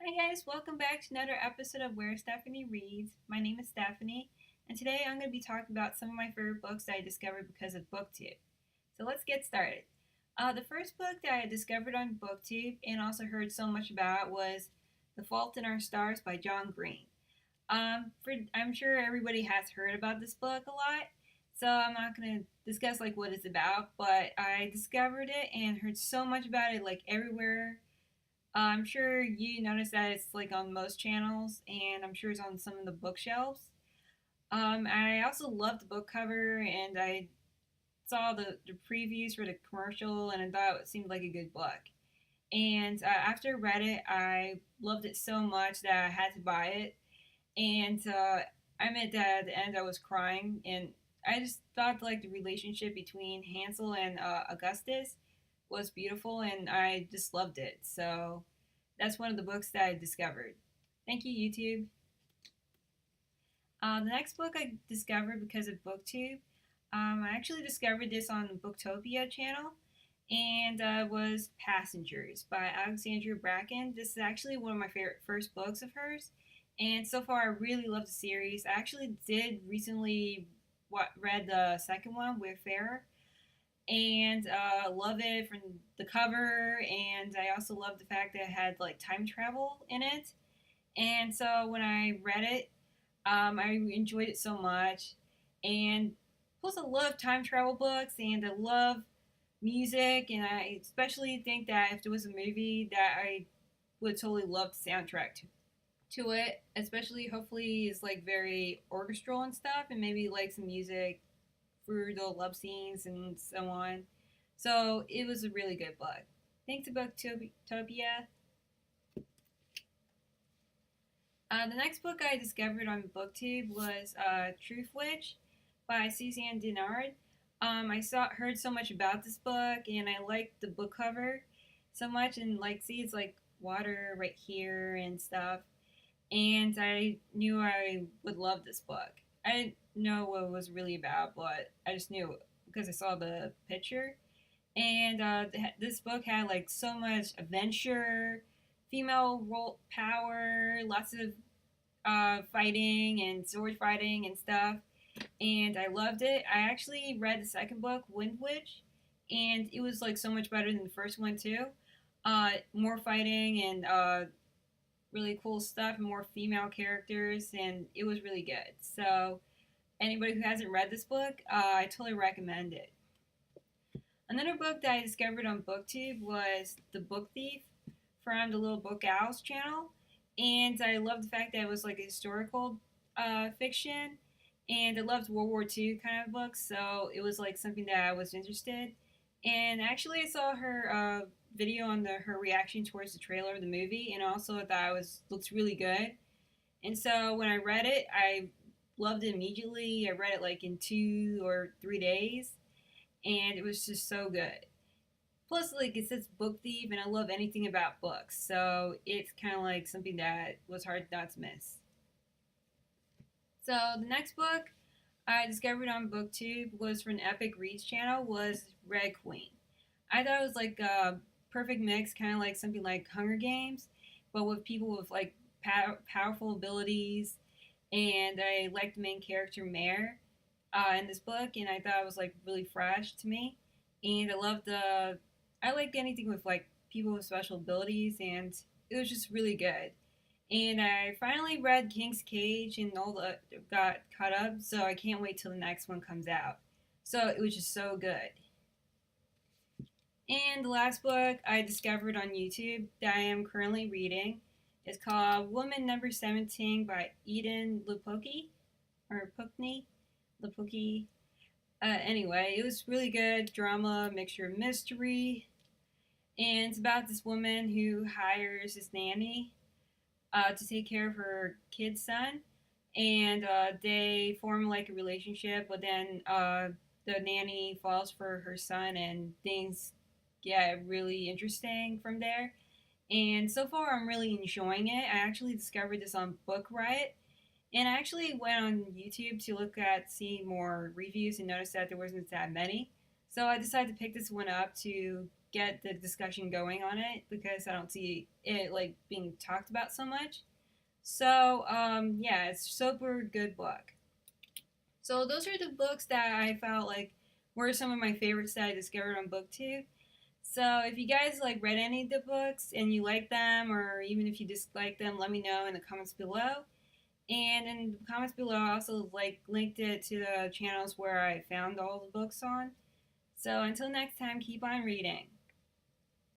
Hi guys, welcome back to another episode of Where Stephanie Reads. My name is Stephanie, and today I'm going to be talking about some of my favorite books that I discovered because of BookTube. So let's get started. The first book that I discovered on BookTube and also heard so much about was The Fault in Our Stars by John Green. I'm sure everybody has heard about this book a lot, so I'm not going to discuss like what it's about, but I discovered it and heard so much about it like everywhere. I'm sure you noticed that it's like on most channels, and I'm sure it's on some of the bookshelves. I also loved the book cover, and I saw the previews for the commercial, and I thought it seemed like a good book. And after I read it, I loved it so much that I had to buy it. And I meant that at the end I was crying, and I just thought like the relationship between Hansel and Augustus was beautiful, and I just loved it. So that's one of the books that I discovered. Thank you, YouTube. The next book I discovered because of BookTube. I actually discovered this on the Booktopia channel, and was Passengers by Alexandra Bracken. This is actually one of my favorite first books of hers, and so far I really love the series. I actually did recently read the second one with Fair, and love it from the cover, and I also love the fact that it had like time travel in it. And so when I read it, I enjoyed it so much. And plus, I love time travel books, and I love music, and I especially think that if there was a movie, that I would totally love the soundtrack to it. Especially, hopefully, is like very orchestral and stuff, and maybe like some music for the love scenes and so on. So it was a really good book. Thanks to Booktopia. The next book I discovered on BookTube was Truthwitch by Suzanne Dennard. Heard so much about this book, and I liked the book cover so much, and like see it's like water right here and stuff, and I knew I would love this book. I didn't know what it was really about, but I just knew because I saw the picture. And this book had like so much adventure, female role power, lots of fighting and sword fighting and stuff, and I loved it. I actually read the second book, Wind Witch, and it was like so much better than the first one too. More fighting and really cool stuff, and more female characters, and it was really good. So anybody who hasn't read this book, I totally recommend it. Another book that I discovered on BookTube was The Book Thief from the Little Book Owls channel, and I loved the fact that it was like a historical fiction, and I loved World War II kind of books, so it was like something that I was interested. And actually, I saw her video on her reaction towards the trailer of the movie, and also thought it looks really good. And so when I read it, I loved it immediately. I read it like in 2 or 3 days, and it was just so good. Plus, like it says book thief, and I love anything about books, so it's kind of like something that was hard not to miss. So the next book I discovered on BookTube was from Epic Reads channel was Red Queen. I thought it was like a perfect mix, kind of like something like Hunger Games, but with people with like powerful abilities. And I liked the main character Mare in this book, and I thought it was like really fresh to me. And I like anything with like people with special abilities, and it was just really good. And I finally read King's Cage and got caught up, so I can't wait till the next one comes out. So it was just so good. And the last book I discovered on YouTube that I am currently reading is called Woman Number 17 by Edan Lepucki, or Puckney, Lepucki. Anyway, it was really good drama, mixture of mystery, and it's about this woman who hires this nanny to take care of her kid's son, and they form like a relationship, but then the nanny falls for her son, and things get really interesting from there. And so far, I'm really enjoying it. I actually discovered this on Book Riot, and I actually went on YouTube to see more reviews and noticed that there wasn't that many. So I decided to pick this one up to get the discussion going on it because I don't see it like being talked about so much. So yeah, it's a super good book. So those are the books that I felt like were some of my favorites that I discovered on BookTube. So if you guys like read any of the books and you like them, or even if you dislike them, let me know in the comments below. And in the comments below, I also like linked it to the channels where I found all the books on. So until next time, keep on reading.